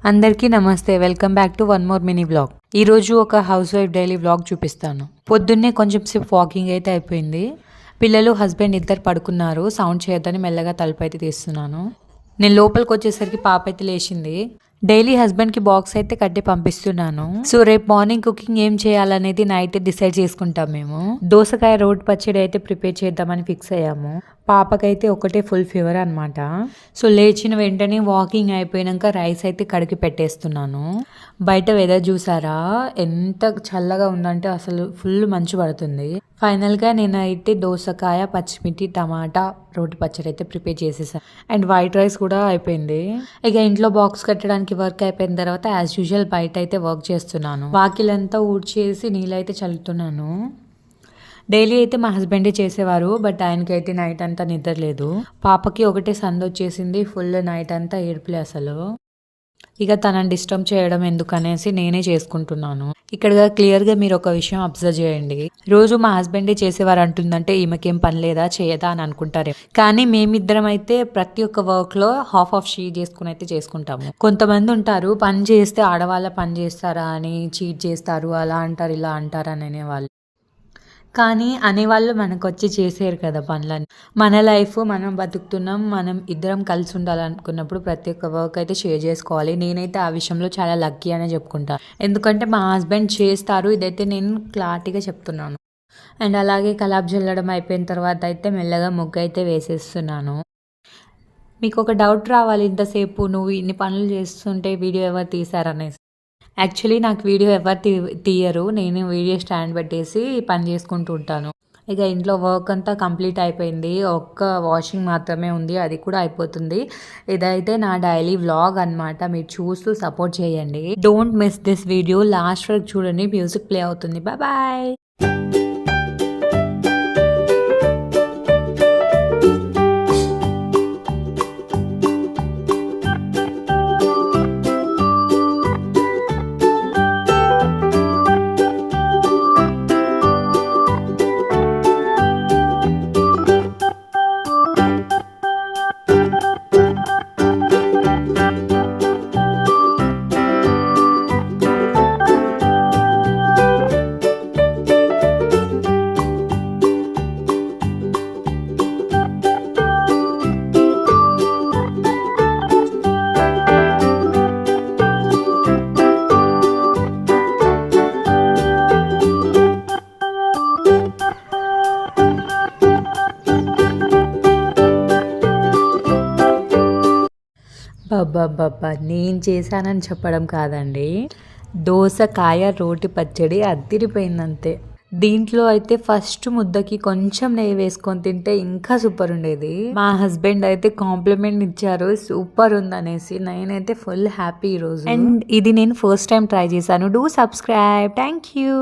అందరికీ నమస్తే. Welcome back to one more mini vlog. ఈరోజు ఒక హౌస్ వైఫ్ డైలీ వ్లాగ్ చూపిస్తాను. పొద్దున్నే కొంచెం సేపు వాకింగ్ అయితే అయిపోయింది. పిల్లలు హస్బెండ్ ఇద్దరు పడుకున్నారు. సౌండ్ చేయొద్దని మెల్లగా తలుపు అయితే తీస్తున్నాను. నేను లోపలికి వచ్చేసరికి పాప అయితే లేచింది. డైలీ హస్బెండ్కి బాక్స్ అయితే కట్టి పంపిస్తున్నాను. సో రేపు మార్నింగ్ కుకింగ్ ఏం చేయాలనేది నైట్ డిసైడ్ చేసుకుంటాం మేము. దోసకాయ రోటి పచ్చడి అయితే ప్రిపేర్ చేద్దామని ఫిక్స్ అయ్యాము. పాపకైతే ఒకటే ఫుల్ ఫీవర్ అనమాట. సో లేచిన వెంటనే వాకింగ్ అయిపోయాక రైస్ అయితే కడిగి పెట్టేస్తున్నాను. బయట వెదర్ చూసారా ఎంత చల్లగా ఉందంటే అసలు ఫుల్ మంచు పడుతుంది. ఫైనల్గా నేనైతే దోసకాయ పచ్చిమిర్చి టమాటా రోటి పచ్చడి అయితే ప్రిపేర్ చేసేసాను. అండ్ వైట్ రైస్ కూడా అయిపోయింది. ఇక ఇంట్లో బాక్స్ కట్టడానికి వర్క్ అయిపోయిన తర్వాత యాజ్ యూజువల్ బయట అయితే వర్క్ చేస్తున్నాను. వాకిలంతా ఊడ్చేసి నీళ్ళైతే చల్లుతున్నాను. డైలీ అయితే మా హస్బెండే చేసేవారు, బట్ ఆయనకైతే నైట్ అంతా నిద్ర లేదు. పాపకి ఒకటే సంద వచ్చేసింది. ఫుల్ నైట్ అంతా ఏడుపులే అసలు. ఇక తనని డిస్టర్బ్ చేయడం ఎందుకనేసి నేనే చేసుకుంటున్నాను. ఇక్కడ క్లియర్గా మీరు ఒక విషయం అబ్జర్వ్ చేయండి. రోజు మా హస్బెండే చేసేవారు అంటుందంటే ఈమెకేం పని లేదా చేయదా అని అనుకుంటారే, కానీ మేమిద్దరం అయితే ప్రతి ఒక్క వర్క్లో హాఫ్ షీట్ చేసుకుని అయితే చేసుకుంటాము. కొంతమంది ఉంటారు పని చేస్తే ఆడవాళ్ళ పని చేస్తారా అని చీట్ చేస్తారు, అలా అంటారు ఇలా అంటారు అని అనేవాళ్ళు. కానీ అనేవాళ్ళు మనకు వచ్చి చేసేరు కదా పనులని. మన లైఫ్ మనం బతుకుతున్నాం, మనం ఇద్దరం కలిసి ఉండాలనుకున్నప్పుడు ప్రతి ఒక్క వర్క్ అయితే షేర్ చేసుకోవాలి. నేనైతే ఆ విషయంలో చాలా లక్కీ అనే చెప్పుకుంటాను. ఎందుకంటే మా హస్బెండ్ చేస్తారు, ఇదైతే నేను క్లారిటీగా చెప్తున్నాను. అండ్ అలాగే కలాబ్ జల్లడం అయిపోయిన తర్వాత అయితే మెల్లగా ముగ్గు అయితే వేసేస్తున్నాను. మీకు ఒక డౌట్ రావాలి, ఇంతసేపు నువ్వు ఇన్ని పనులు చేస్తుంటే వీడియో ఎవరు తీశారనేసి. యాక్చువల్లీ నాకు వీడియో ఎవరు తీయరు, నేను వీడియో స్టాండ్ పెట్టేసి పని చేసుకుంటూ ఉంటాను. ఇక ఇంట్లో వర్క్ అంతా కంప్లీట్ అయిపోయింది. ఒక్క వాషింగ్ మాత్రమే ఉంది, అది కూడా అయిపోతుంది. ఇదైతే నా డైలీ వ్లాగ్ అనమాట. మీరు చూస్తూ సపోర్ట్ చేయండి. Don't miss this video, last వరకు చూడండి. మ్యూజిక్ ప్లే అవుతుంది. Bye bye. బాబా నేను చేశానని చెప్పడం కాదండి, దోసకాయ రోటి పచ్చడి అద్దిరిపోయిందంతే. దీంట్లో అయితే ఫస్ట్ ముద్దకి కొంచెం నెయ్యి వేసుకొని తింటే ఇంకా సూపర్ ఉండేది. మా హస్బెండ్ అయితే కాంప్లిమెంట్ ఇచ్చారు సూపర్ ఉందనేసి. నేనైతే ఫుల్ హ్యాపీ ఈరోజు. అండ్ ఇది నేను ఫస్ట్ టైం ట్రై చేశాను. Do subscribe. Thank you.